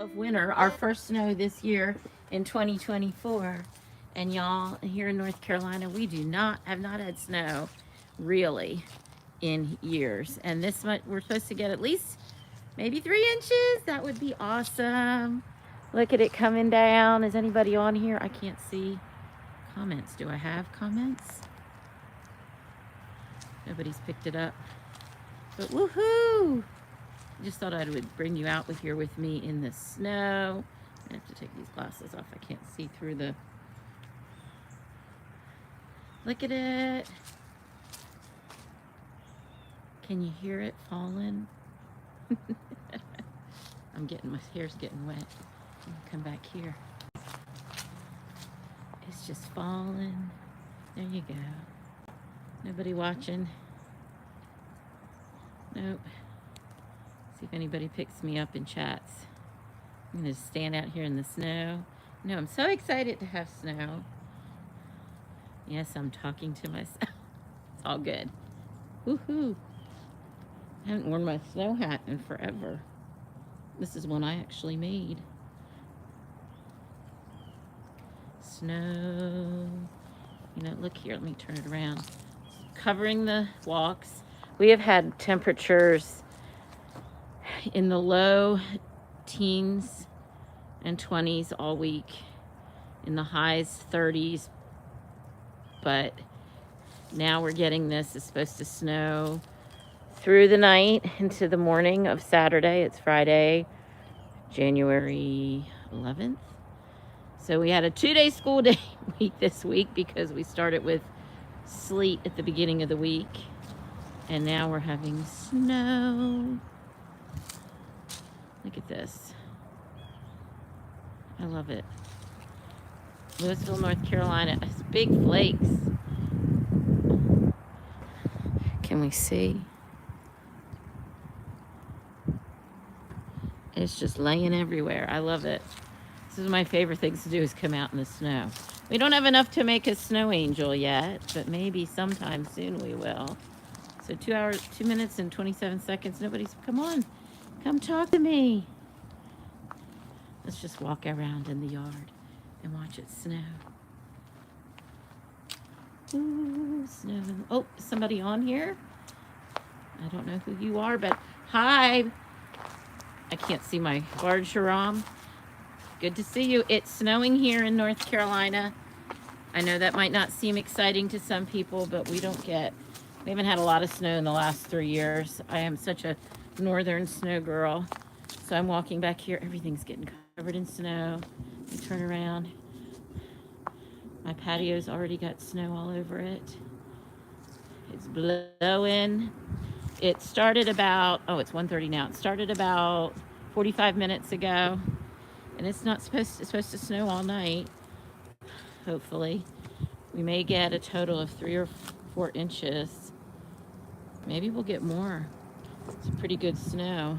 of winter, our first snow this year in 2024. And y'all, here in North Carolina, we have not had snow really in years. And this month we're supposed to get at least maybe 3 inches. That would be awesome. Look at it coming down. Is anybody on here? I can't see comments. Do I have comments? Nobody's picked it up. But woohoo! Just thought I would bring you out here with me in the snow. I have to take these glasses off. I can't see through the... Look at it. Can you hear it falling? My hair's getting wet. Come back here. It's just falling. There you go. Nobody watching. Nope. See if anybody picks me up in chats. I'm gonna stand out here in the snow. No, I'm so excited to have snow. Yes, I'm talking to myself. It's all good. Woohoo. I haven't worn my snow hat in forever. This is one I actually made. Snow. You know, look here, let me turn it around. Covering the walks. We have had temperatures in the low teens and 20s all week. In the highs, 30s. But now we're getting this. It's supposed to snow through the night into the morning of Saturday. It's Friday, January 11th. So we had a 2-day school day week this week because we started with sleet at the beginning of the week. And now we're having snow. Look at this. I love it. Louisville, North Carolina. It's big flakes. Can we see? It's just laying everywhere. I love it. This is my favorite things to do is come out in the snow. We don't have enough to make a snow angel yet, but maybe sometime soon we will. So 2 minutes and 27 seconds. Nobody's, come on, come talk to me. Let's just walk around in the yard and watch it snow. Ooh, snow. Oh, is somebody on here? I don't know who you are, but hi. I can't see my barge Sharam. Good to see you. It's snowing here in North Carolina. I know that might not seem exciting to some people, but we haven't had a lot of snow in the last 3 years. I am such a northern snow girl. So I'm walking back here. Everything's getting covered in snow. Let me turn around. My patio's already got snow all over it. It's blowing. It started about, it's 1:30 now. It started about 45 minutes ago. And it's supposed to snow all night. Hopefully. We may get a total of 3 or 4 inches. Maybe we'll get more. It's pretty good snow.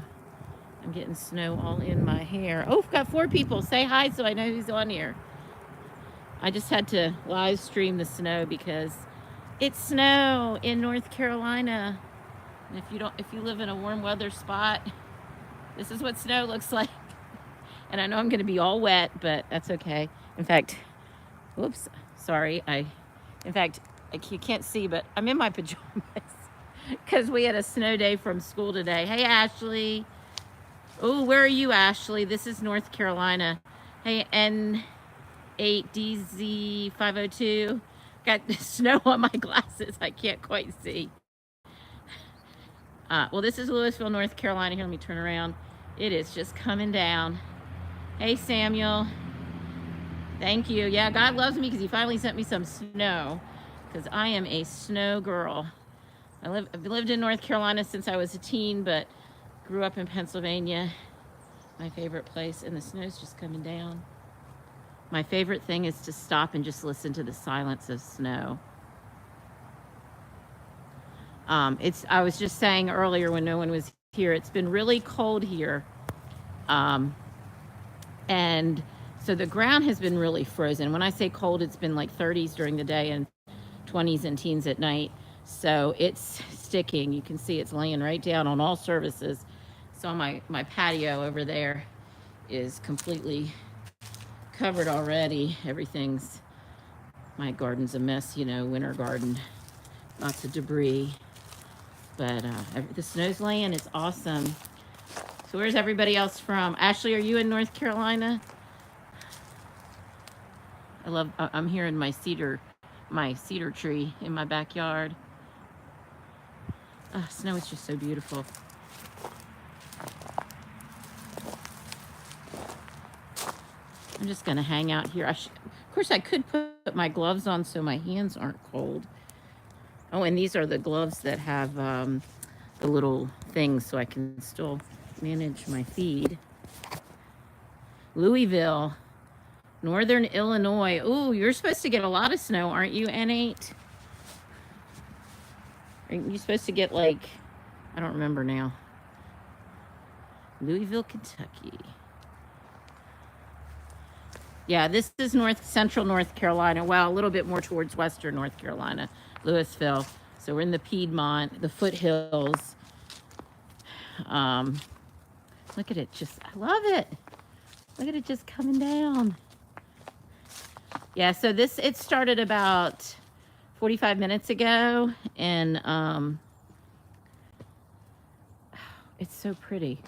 I'm getting snow all in my hair. Oh, we've got 4 people. Say hi so I know who's on here. I just had to live stream the snow because it's snow in North Carolina. And if you live in a warm weather spot, this is what snow looks like. And I know I'm going to be all wet, but that's okay. In fact, whoops, sorry. You can't see, but I'm in my pajamas because we had a snow day from school today. Hey, Ashley. Oh, where are you, Ashley? This is North Carolina. Hey, N8DZ502. Got snow on my glasses. I can't quite see. Well, this is Louisville, North Carolina. Here, let me turn around. It is just coming down. Hey, Samuel. Thank you. Yeah, God loves me because he finally sent me some snow because I am a snow girl. I've lived in North Carolina since I was a teen, but grew up in Pennsylvania, my favorite place, and the snow's just coming down. My favorite thing is to stop and just listen to the silence of snow. I was just saying earlier when no one was here, it's been really cold here. And so the ground has been really frozen. When I say cold, it's been like 30s during the day and 20s and teens at night. So it's sticking. You can see it's laying right down on all surfaces. So my patio over there is completely covered already. My garden's a mess, you know, winter garden, lots of debris. But the snow's laying, it's awesome. So where's everybody else from? Ashley, are you in North Carolina? I'm hearing my cedar tree in my backyard. Oh, snow is just so beautiful. I'm just gonna hang out here. Of course, I could put my gloves on so my hands aren't cold. Oh, and these are the gloves that have the little things so I can still manage my feed. Louisville, Northern Illinois. Ooh, you're supposed to get a lot of snow, aren't you, N8? Aren't you supposed to get, like, I don't remember now. Louisville, Kentucky. Yeah, this is central North Carolina. Well, a little bit more towards western North Carolina, Louisville. So we're in the Piedmont, the foothills. Look at it, I love it. Look at it just coming down. Yeah, so it started about 45 minutes ago, and it's so pretty.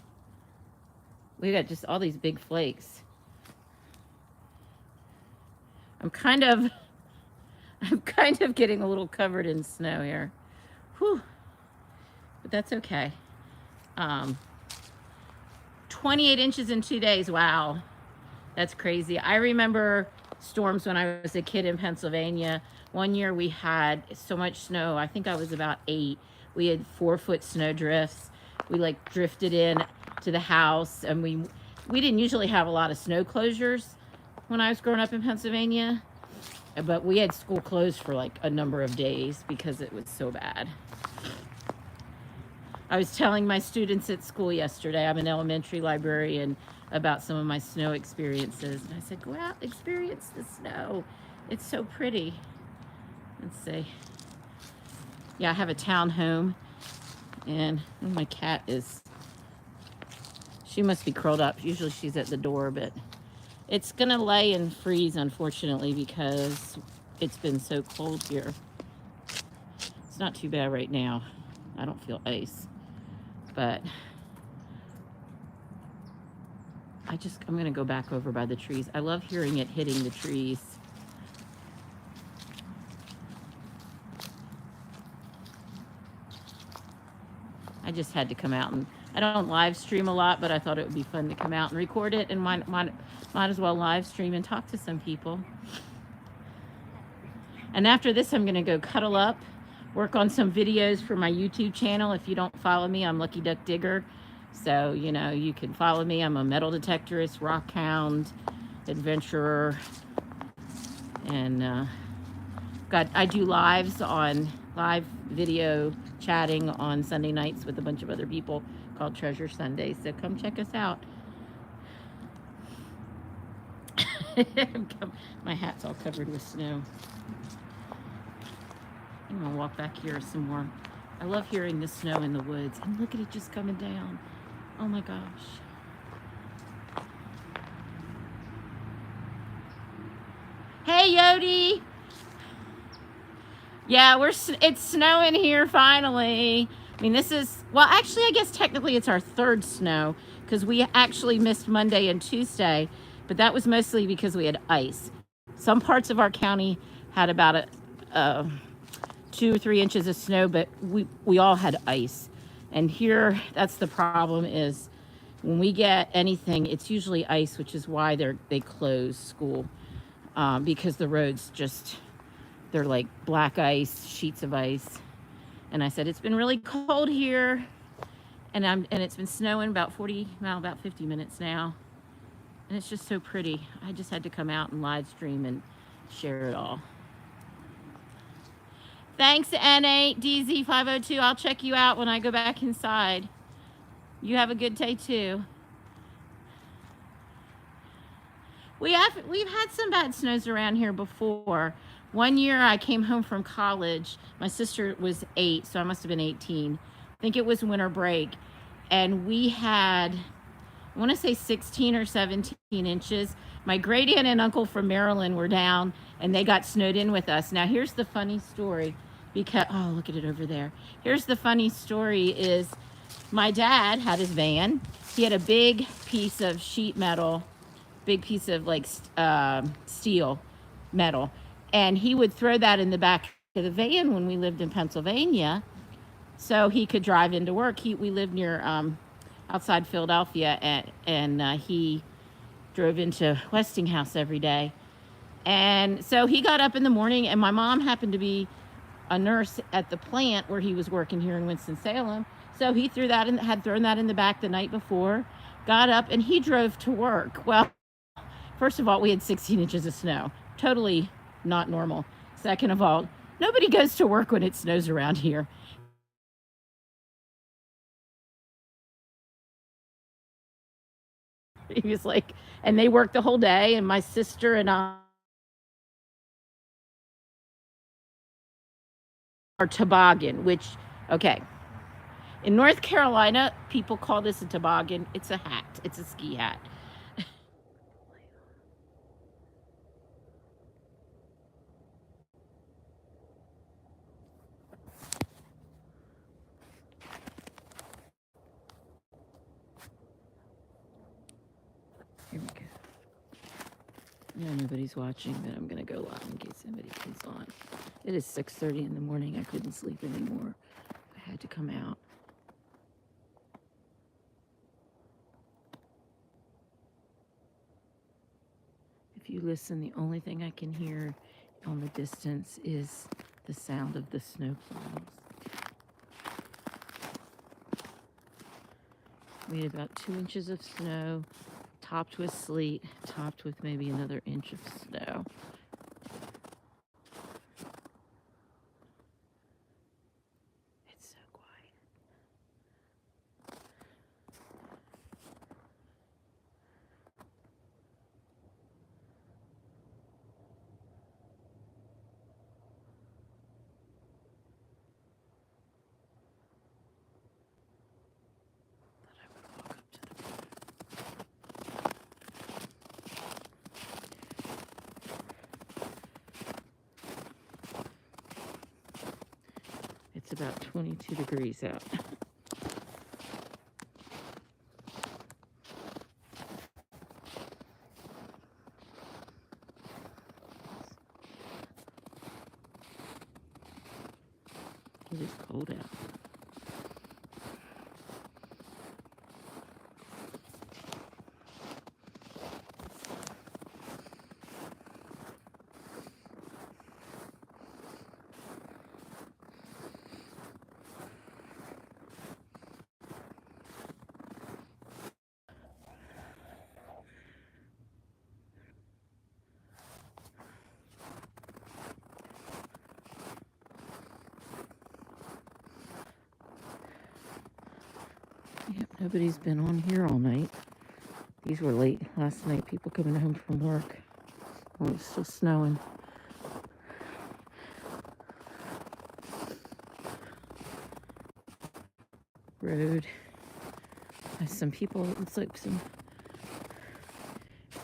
We got just all these big flakes. I'm kind of getting a little covered in snow here. Whew. But that's okay. 28 inches in 2 days. Wow. That's crazy. I remember storms when I was a kid in Pennsylvania. One year we had so much snow. I think I was about 8. We had 4-foot snow drifts. We like drifted in to the house, and we didn't usually have a lot of snow closures when I was growing up in Pennsylvania, but we had school closed for like a number of days because it was so bad. I was telling my students at school yesterday, I'm an elementary librarian, about some of my snow experiences. And I said, go out, experience the snow. It's so pretty. Let's see. Yeah, I have a townhome, and my cat she must be curled up. Usually she's at the door, but it's gonna lay and freeze, unfortunately, because it's been so cold here. It's not too bad right now. I don't feel ice, but I'm gonna go back over by the trees. I love hearing it hitting the trees. I just had to come out, and I don't live stream a lot, but I thought it would be fun to come out and record it, and might as well live stream and talk to some people. And after this, I'm gonna go cuddle up, work on some videos for my YouTube channel. If you don't follow me, I'm Lucky Duck Digger. So, you know, you can follow me. I'm a metal detectorist, rockhound, adventurer, and I do live video chatting on Sunday nights with a bunch of other people called Treasure Sundays. So come check us out. My hat's all covered with snow. I'm gonna walk back here some more. I love hearing the snow in the woods, and look at it just coming down. Oh my gosh. Hey, Yodi. Yeah, it's snowing here finally. I mean, actually, I guess technically it's our 3rd snow, because we actually missed Monday and Tuesday, but that was mostly because we had ice. Some parts of our county had about 2 or 3 inches of snow, but we all had ice. And here, that's the problem, is when we get anything, it's usually ice, which is why they close school, because the roads they're like black ice, sheets of ice. And I said, it's been really cold here, and it's been snowing about 50 minutes now, and it's just so pretty. I just had to come out and live stream and share it all. Thanks, N8DZ502. I'll check you out when I go back inside. You have a good day too. We've had some bad snows around here before. One year I came home from college. My sister was 8, so I must have been 18. I think it was winter break. And we had I want to say 16 or 17 inches. My great aunt and uncle from Maryland were down and they got snowed in with us. Now here's the funny story, because, oh, look at it over there. Here's the funny story is my dad had his van. He had a big piece of sheet metal, big piece of like steel metal. And he would throw that in the back of the van when we lived in Pennsylvania so he could drive into work. We lived near outside Philadelphia, and he drove into Westinghouse every day. And so he got up in the morning, and my mom happened to be a nurse at the plant where he was working here in Winston-Salem. So he had thrown that in the back the night before, got up, and he drove to work. Well, first of all, we had 16 inches of snow. Totally not normal. Second of all, nobody goes to work when it snows around here. He was like, and they worked the whole day, and my sister and I are toboggan, which, okay. In North Carolina, people call this a toboggan. It's a hat. It's a ski hat. Here we go. I know nobody's watching, but I'm going to go live in case somebody comes on. It is 6:30 in the morning. I couldn't sleep anymore. I had to come out. If you listen, the only thing I can hear on the distance is the sound of the snow plows. We had about 2 inches of snow, topped with sleet, topped with maybe another inch of snow. It's so quiet. Thought I would walk up to the It's about 22 degrees out. It is cold out. Yep, nobody's been on here all night. These were late last night, people coming home from work. Oh, it's still snowing. Road. Some people, it looks like some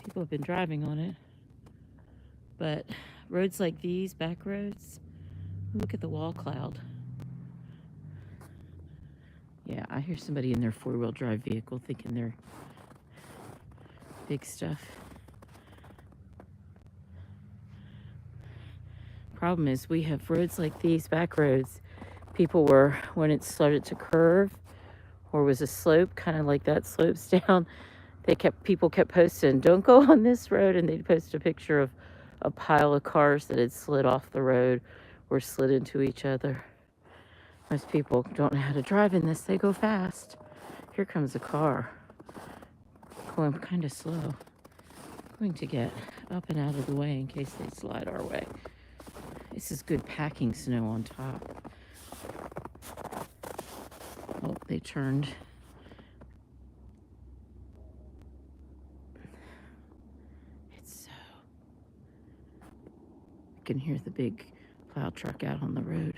people have been driving on it. But roads like these, back roads, look at the wall cloud. Yeah, I hear somebody in their four-wheel drive vehicle thinking they're big stuff. Problem is, we have roads like these, back roads. People were, when it started to curve or was a slope, kind of like that slopes down, people kept posting, don't go on this road, and they'd post a picture of a pile of cars that had slid off the road or slid into each other. Most people don't know how to drive in this. They go fast. Here comes a car going kind of slow. I'm going to get up and out of the way in case they slide our way. This is good packing snow on top. Oh, they turned. It's so... I can hear the big plow truck out on the road.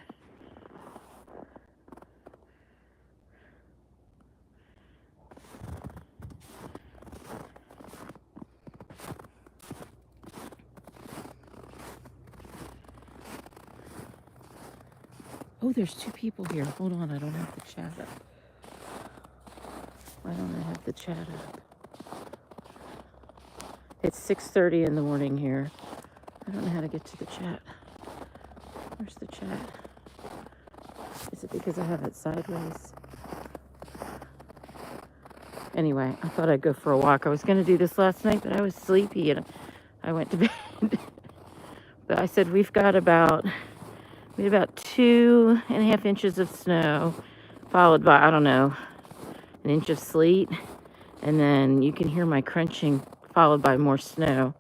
Oh, there's two people here. Hold on, I don't have the chat up. Why don't I have the chat up? It's 6:30 in the morning here. I don't know how to get to the chat. Where's the chat? Is it because I have it sideways? Anyway, I thought I'd go for a walk. I was going to do this last night, but I was sleepy and I went to bed. But I said we had about 2.5 inches of snow, followed by, I don't know, an inch of sleet. And then you can hear my crunching, followed by more snow.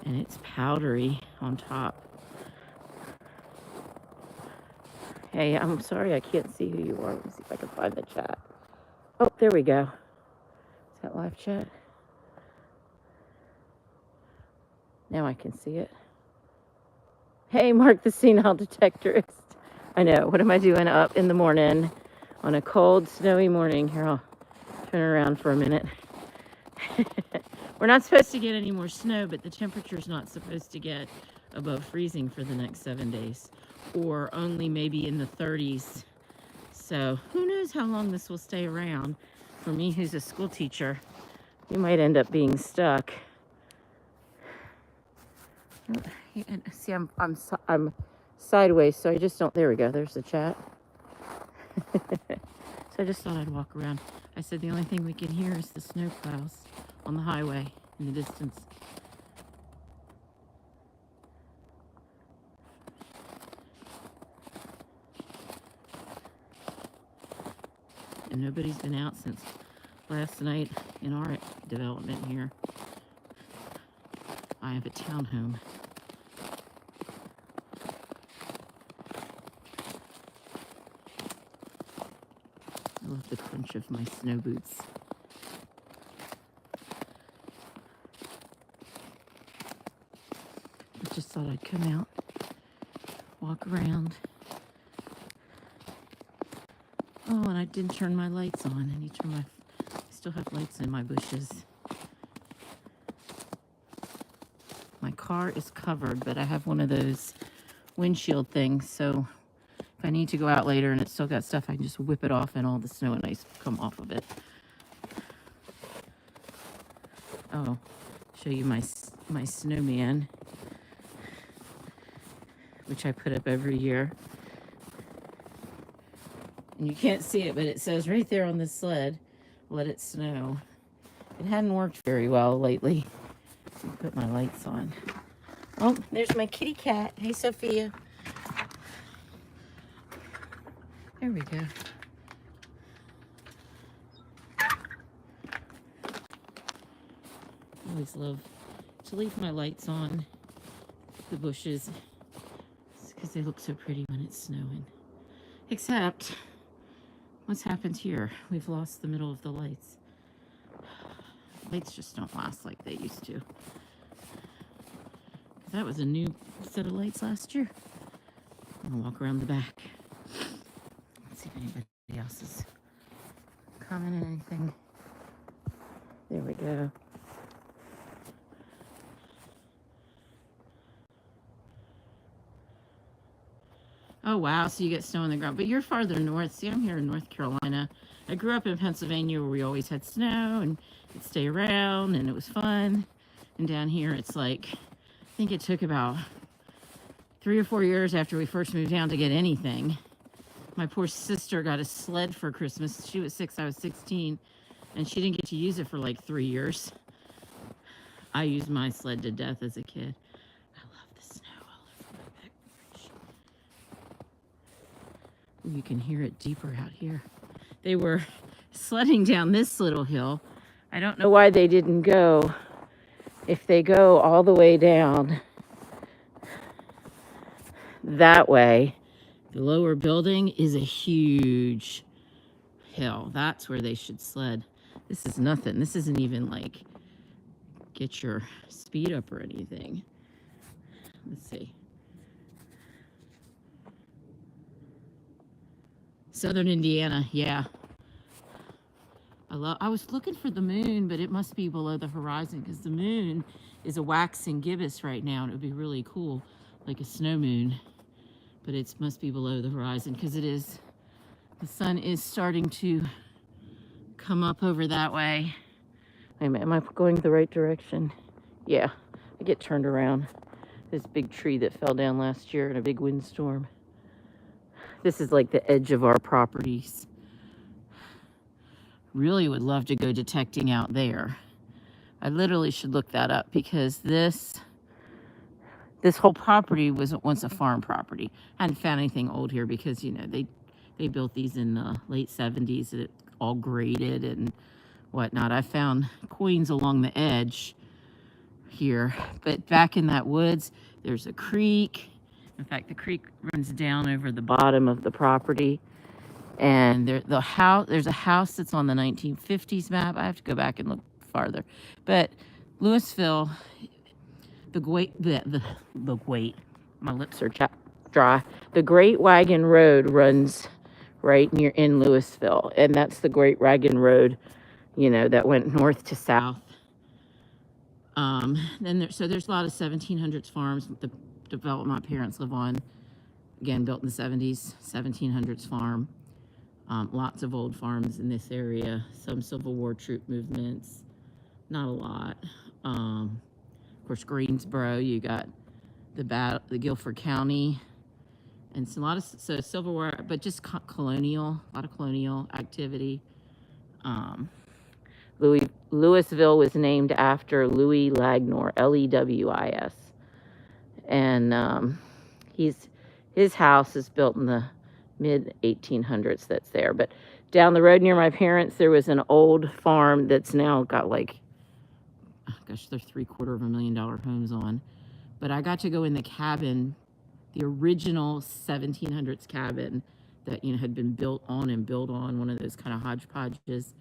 And it's powdery on top. Hey, I'm sorry I can't see who you are. Let me see if I can find the chat. Oh, there we go. Is that live chat? Now I can see it. Hey, Mark the Senile Detectorist. I know. What am I doing up in the morning on a cold, snowy morning? Here, I'll turn around for a minute. We're not supposed to get any more snow, but the temperature's not supposed to get above freezing for the next 7 days, or only maybe in the 30s. So who knows how long this will stay around. For me, who's a school teacher, you might end up being stuck. See, I'm sideways, so I just don't. There we go. There's the chat. So I just thought I'd walk around. I said the only thing we can hear is the snow plows on the highway in the distance. And nobody's been out since last night in our development here. I have a townhome. I love the crunch of my snow boots. I just thought I'd come out, walk around. Oh, and I didn't turn my lights on. I need to turn I still have lights in my bushes. My car is covered, but I have one of those windshield things, so if I need to go out later and it's still got stuff, I can just whip it off and all the snow and ice come off of it. Oh, show you my snowman, which I put up every year. And you can't see it, but it says right there on the sled, let it snow. It hadn't worked very well lately. Let me put my lights on. Oh, there's my kitty cat. Hey, Sophia. There we go. I always love to leave my lights on the bushes because they look so pretty when it's snowing. Except, what's happened here? We've lost the middle of the lights. Lights just don't last like they used to. That was a new set of lights last year. I'm gonna walk around the back. Let's see if anybody else is commenting anything. There we go. Oh, wow. So you get snow on the ground. But you're farther north. See, I'm here in North Carolina. I grew up in Pennsylvania where we always had snow and it'd stay around and it was fun. And down here, it's like, I think it took about 3 or 4 years after we first moved down to get anything. My poor sister got a sled for Christmas. She was 6, I was 16. And she didn't get to use it for like 3 years. I used my sled to death as a kid. I love the snow all over my back porch. You can hear it deeper out here. They were sledding down this little hill. I don't know why they didn't go. If they go all the way down that way, the lower building is a huge hill. That's where they should sled. This is nothing. This isn't even like get your speed up or anything. Let's see. Southern Indiana, yeah. I was looking for the moon, but it must be below the horizon because the moon is a waxing gibbous right now, and it would be really cool like a snow moon, but it must be below the horizon because it is. The sun is starting to come up over that way. Wait a minute, am I going the right direction? Yeah, I get turned around. This big tree that fell down last year in a big windstorm. This is like the edge of our properties. Really would love to go detecting out there. I literally should look that up because this whole property was once a farm property. I hadn't found anything old here because, you know, they built these in the late 70s and it all graded and whatnot. I found coins along the edge here, but back in that woods, there's a creek. In fact, the creek runs down over the bottom of the property. And there's a house that's on the 1950s map. I have to go back and look farther. But Louisville, my lips are dry. The Great Wagon Road runs right near in Louisville. And that's the Great Wagon Road, you know, that went north to south. So there's a lot of 1700s farms. The development my parents live on, again, built in the 70s, 1700s farm. Lots of old farms in this area, some Civil War troop movements, not a lot. Of course, Greensboro, you got the Guilford County, and a lot of Civil War, but just colonial, a lot of colonial activity. Louisville was named after Louis Lagnor, Lewis, and his house is built in the mid 1800s. That's there, but down the road near my parents there was an old farm that's now got like, oh gosh, there's $750,000 homes on. But I got to go in the cabin, the original 1700s cabin that, you know, had been built on one of those kind of hodgepodges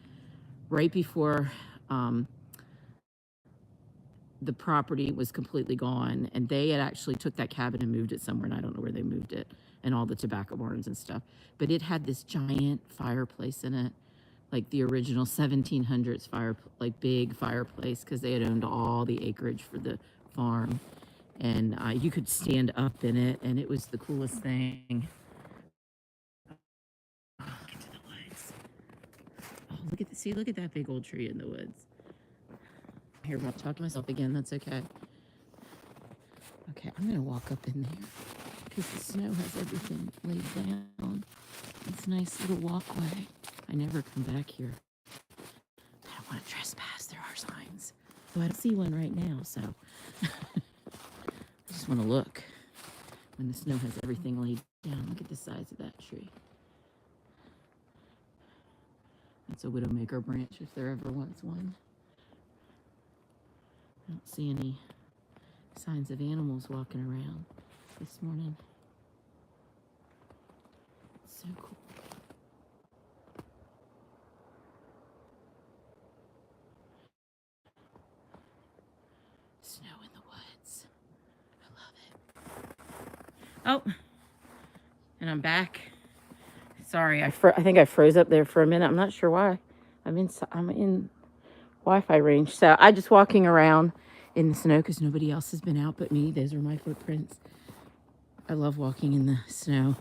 right before the property was completely gone, and they had actually took that cabin and moved it somewhere, and I don't know where they moved it, and all the tobacco barns and stuff. But it had this giant fireplace in it, like the original 1700s big fireplace, because they had owned all the acreage for the farm, and you could stand up in it, and it was the coolest thing. Oh, into the woods. Oh, look at that big old tree in the woods. Here, I'll talk to myself again. That's okay. Okay, I'm gonna walk up in there because the snow has everything laid down. It's a nice little walkway. I never come back here. I don't want to trespass. There are signs. Though I don't see one right now, so I just want to look when the snow has everything laid down. Look at the size of that tree. It's a widowmaker branch if there ever was one. I don't see any signs of animals walking around this morning. It's so cool. Snow in the woods. I love it. Oh, and I'm back. Sorry, I think I froze up there for a minute. I'm not sure why. I'm in Wi-Fi range. So I'm just walking around in the snow because nobody else has been out but me. Those are my footprints. I love walking in the snow.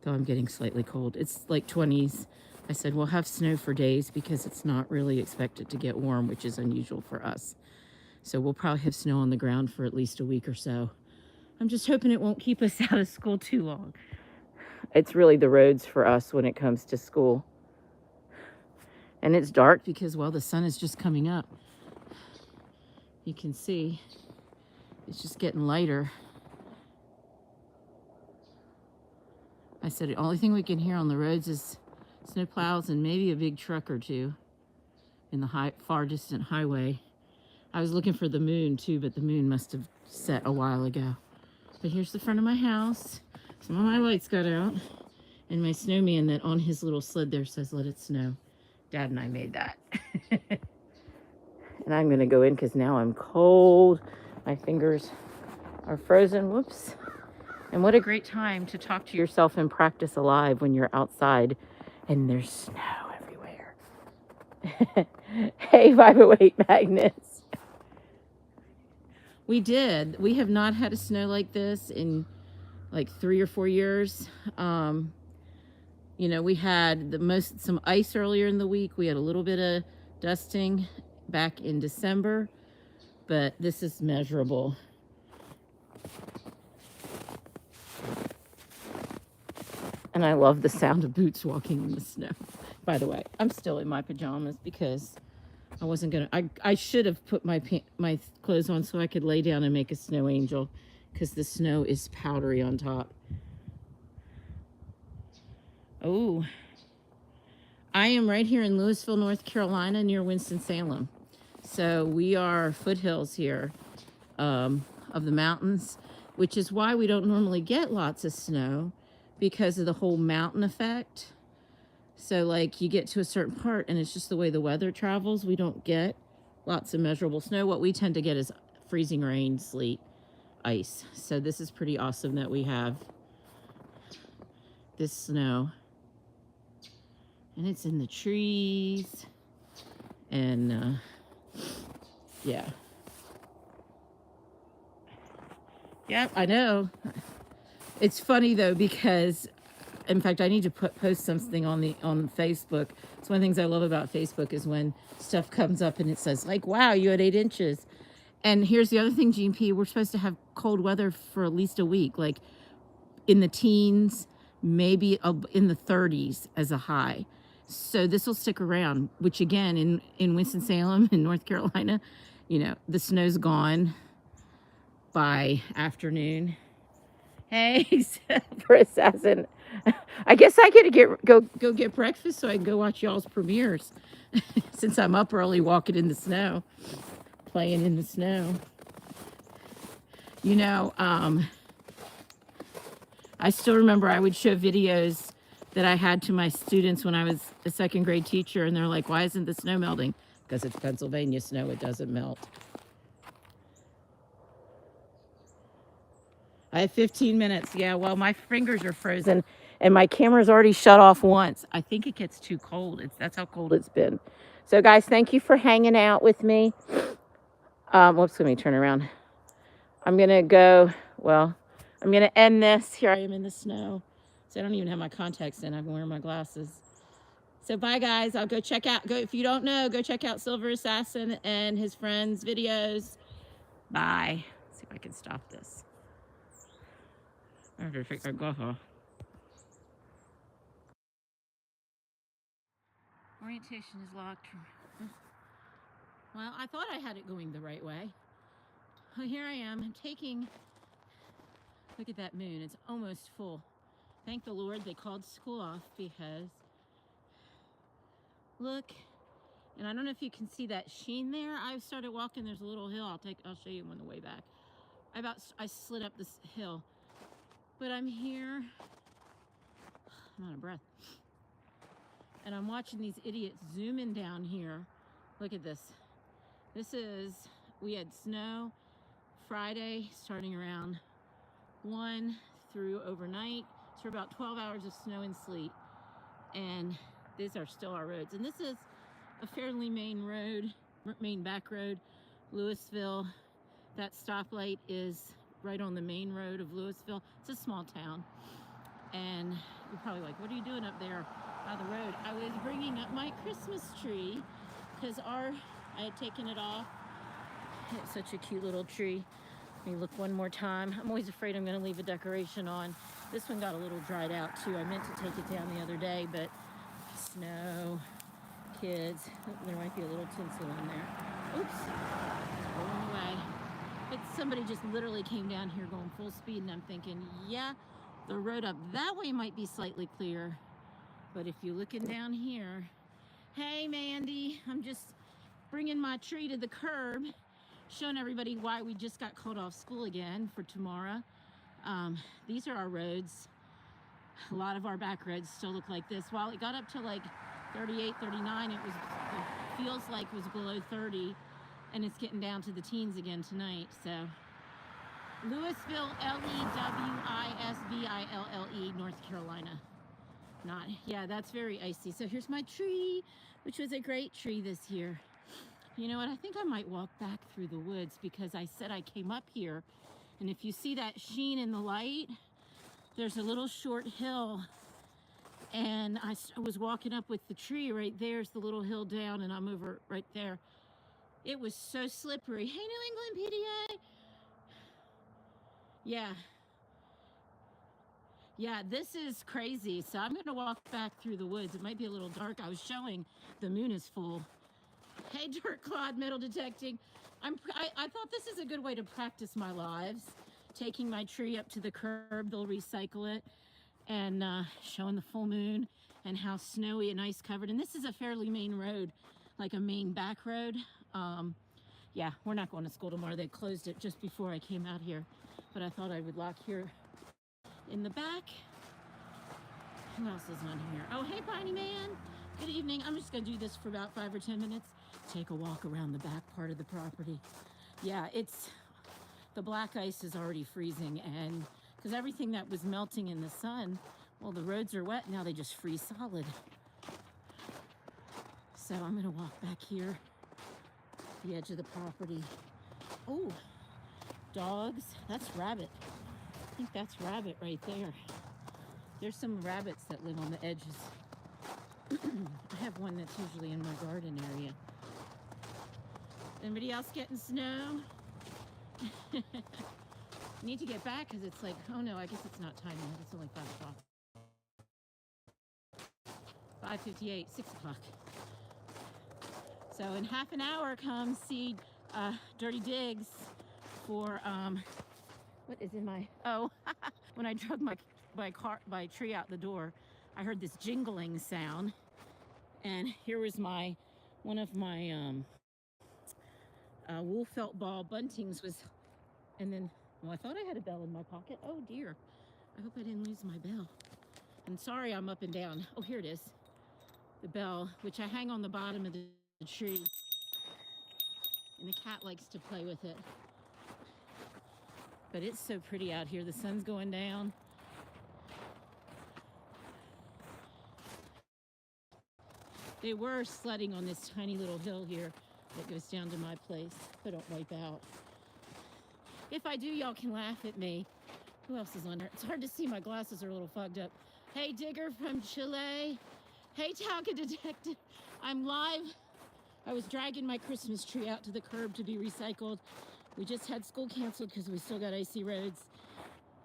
Though I'm getting slightly cold. It's like 20s. I said we'll have snow for days because it's not really expected to get warm, which is unusual for us. So we'll probably have snow on the ground for at least a week or so. I'm just hoping it won't keep us out of school too long. It's really the roads for us when it comes to school. And it's dark because, well, the sun is just coming up. You can see it's just getting lighter. I said the only thing we can hear on the roads is snow plows and maybe a big truck or two in the far distant highway. I was looking for the moon too, but the moon must have set a while ago. But here's the front of my house. Some of my lights got out, and my snowman that on his little sled there says, "Let it snow." Dad and I made that. And I'm gonna go in because now I'm cold. My fingers are frozen. Whoops. And what a great time to talk to yourself and practice alive when you're outside and there's snow everywhere. Hey, 508 Magnets. We did. We have not had a snow like this in like 3 or 4 years. You know, we had some ice earlier in the week. We had a little bit of dusting back in December, but this is measurable. And I love the sound of boots walking in the snow. By the way, I'm still in my pajamas because I wasn't gonna. I should have put my clothes on so I could lay down and make a snow angel, because the snow is powdery on top. Oh, I am right here in Louisville, North Carolina, near Winston-Salem. So we are foothills here of the mountains, which is why we don't normally get lots of snow, because of the whole mountain effect. So like you get to a certain part and it's just the way the weather travels, we don't get lots of measurable snow. What we tend to get is freezing rain, sleet, ice. So this is pretty awesome that we have this snow. And it's in the trees. And yeah. Yep, I know. It's funny though, because in fact, I need to post something on Facebook. It's one of the things I love about Facebook is when stuff comes up and it says like, wow, you had 8 inches. And here's the other thing, Gene P, we're supposed to have cold weather for at least a week, like in the teens, maybe in the 30s as a high. So this will stick around, which again, in Winston-Salem in North Carolina, you know, the snow's gone by afternoon. Hey, for assassin. I guess I get go get breakfast so I can go watch y'all's premieres since I'm up early walking in the snow, playing in the snow. You know, I still remember I would show videos that I had to my students when I was a 2nd grade teacher, and they're like, why isn't the snow melting? Because it's Pennsylvania snow, it doesn't melt. I have 15 minutes. Yeah, well, my fingers are frozen and my camera's already shut off once. I think it gets too cold. That's how cold it's been. So guys, thank you for hanging out with me. Whoops, let me turn around. I'm gonna go, well, I'm gonna end this. Here I am in the snow. So I don't even have my contacts in. I'm wearing my glasses. So bye guys, I'll go check out, if you don't know, go check out Silver Assassin and his friends' videos. Bye. Let's see if I can stop this. I have to take my glove off. Orientation is locked. Well, I thought I had it going the right way. Well, here I am. I'm taking, look at that moon. It's almost full. Thank the Lord they called school off, because look, and I don't know if you can see that sheen there. I started walking, there's a little hill. I'll show you on the way back. I slid up this hill, but I'm here. I'm out of breath. And I'm watching these idiots zooming down here. Look at this. We had snow Friday starting around 1 through overnight. So about 12 hours of snow and sleet. And these are still our roads. And this is a fairly main back road, Louisville. That stoplight is right on the main road of Louisville. It's a small town. And you're probably like, what are you doing up there by the road? I was bringing up my Christmas tree because I had taken it off. It's such a cute little tree. Let me look one more time. I'm always afraid I'm going to leave a decoration on. This one got a little dried out too. I meant to take it down the other day, but snow, kids. There might be a little tinsel in there. Oops, it's rolling away. But somebody just literally came down here going full speed, and I'm thinking, yeah, the road up that way might be slightly clear, but if you're looking down here, hey Mandy, I'm just bringing my tree to the curb, showing everybody why we just got called off school again for tomorrow. These are our roads. A lot of our back roads still look like this. While it got up to like 38, 39, it feels like it was below 30, and it's getting down to the teens again tonight. So Louisville, Lewisville, North Carolina. Yeah, that's very icy. So here's my tree, which was a great tree this year. You know what? I think I might walk back through the woods because I said I came up here. And if you see that sheen in the light, there's a little short hill. And I was walking up with the tree right there's the little hill down, and I'm over right there. It was so slippery. Hey, New England PDA. Yeah, this is crazy. So I'm going to walk back through the woods. It might be a little dark. I was showing the moon is full. Hey, Dirt Clod Metal Detecting. I thought this is a good way to practice my lives. Taking my tree up to the curb, they'll recycle it, and showing the full moon and how snowy and ice covered. And this is a fairly main road, like a main back road. Yeah, we're not going to school tomorrow. They closed it just before I came out here. But I thought I would lock here in the back. Who else is on here? Oh, hey, Piney Man. Good evening. I'm just going to do this for about 5 or 10 minutes. Take a walk around the back part of the property. Yeah, the black ice is already freezing, and because everything that was melting in the sun, well, the roads are wet. Now they just freeze solid. So I'm going to walk back here, the edge of the property. Oh, dogs. That's rabbit. I think that's rabbit right there. There's some rabbits that live on the edges. I have one that's usually in my garden area. Anybody else getting snow? Need to get back because it's like, oh no, I guess it's not time yet. It's only 5 o'clock. 5:58, 6 o'clock. So in half an hour, come see Dirty Digs for, what is in my, oh, when I drug my tree out the door, I heard this jingling sound. And here was one of my wool felt ball buntings was, and then, well, I thought I had a bell in my pocket. Oh dear. I hope I didn't lose my bell. I'm sorry I'm up and down. Oh, here it is. The bell, which I hang on the bottom of the tree. And the cat likes to play with it. But it's so pretty out here. The sun's going down. They were sledding on this tiny little hill here that goes down to my place. But don't wipe out. If I do, y'all can laugh at me. Who else is on there? It's hard to see. My glasses are a little fogged up. Hey, Digger from Chile. Hey, Talca Detective. I'm live. I was dragging my Christmas tree out to the curb to be recycled. We just had school canceled because we still got icy roads.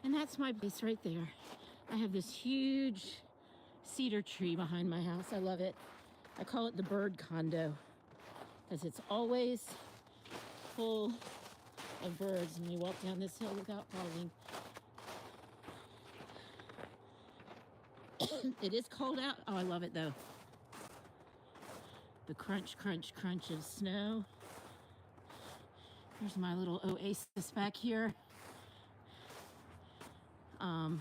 And that's my place right there. I have this huge cedar tree behind my house. I love it. I call it the bird condo because it's always full of birds when you walk down this hill without falling. It is cold out. Oh, I love it though. The crunch, crunch, crunch of snow. There's my little oasis back here. I'll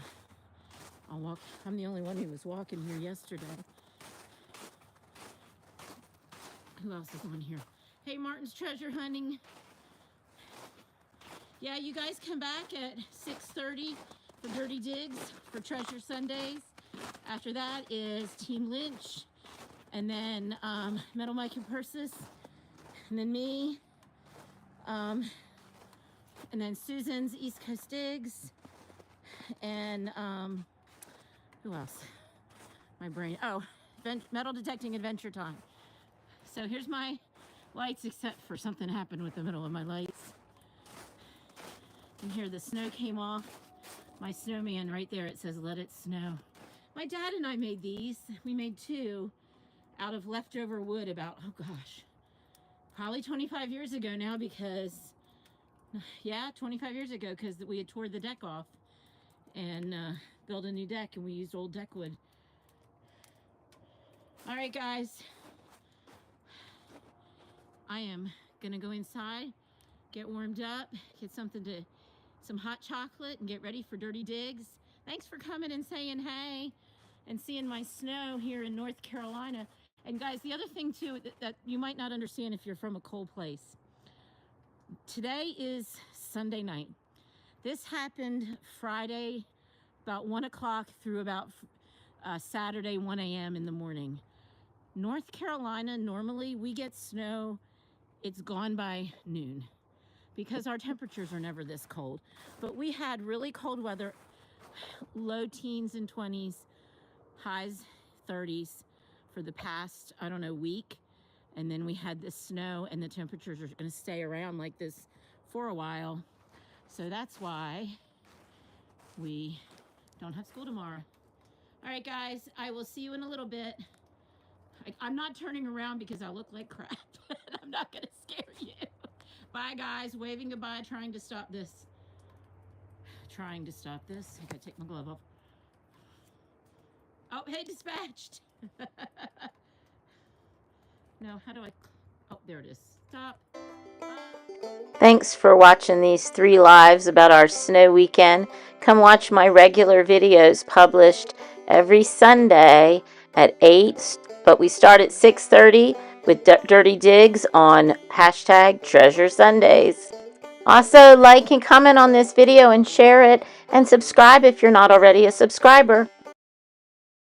walk. I'm the only one who was walking here yesterday. Who else is on here? Hey, Martin's Treasure Hunting. Yeah, you guys come back at 6:30 for Dirty Digs for Treasure Sundays. After that is Team Lynch, and then Metal Mike and Persis, and then me, and then Susan's East Coast Digs, and who else? My brain. Oh, Metal Detecting Adventure Time. So here's my lights, except for something happened with the middle of my lights. And here the snow came off. My snowman right there, it says, "Let it snow." My dad and I made these. We made 2 out of leftover wood about, oh gosh, probably 25 years ago now because, yeah, 25 years ago because we had tore the deck off and built a new deck and we used old deck wood. All right, guys. I am gonna go inside, get warmed up, get some hot chocolate and get ready for Dirty Digs. Thanks for coming and saying hey and seeing my snow here in North Carolina. And guys, the other thing too that you might not understand if you're from a cold place. Today is Sunday night. This happened Friday about 1 o'clock through about Saturday 1 a.m. in the morning. North Carolina, normally we get snow it's gone by noon because our temperatures are never this cold. But we had really cold weather, low teens and 20s, highs 30s for the past, I don't know, week. And then we had this snow, and the temperatures are going to stay around like this for a while. So that's why we don't have school tomorrow. All right, guys, I will see you in a little bit. I'm not turning around because I look like crap. I'm not going to scare you. Bye, guys. Waving goodbye, trying to stop this. I gotta take my glove off. Oh, hey, dispatched. No, how do I? Oh, there it is. Stop. Thanks for watching these 3 lives about our snow weekend. Come watch my regular videos published every Sunday at 8, but we start at 6:30 with Dirty Digs on #Treasure Sundays. Also, like and comment on this video and share it, and subscribe if you're not already a subscriber.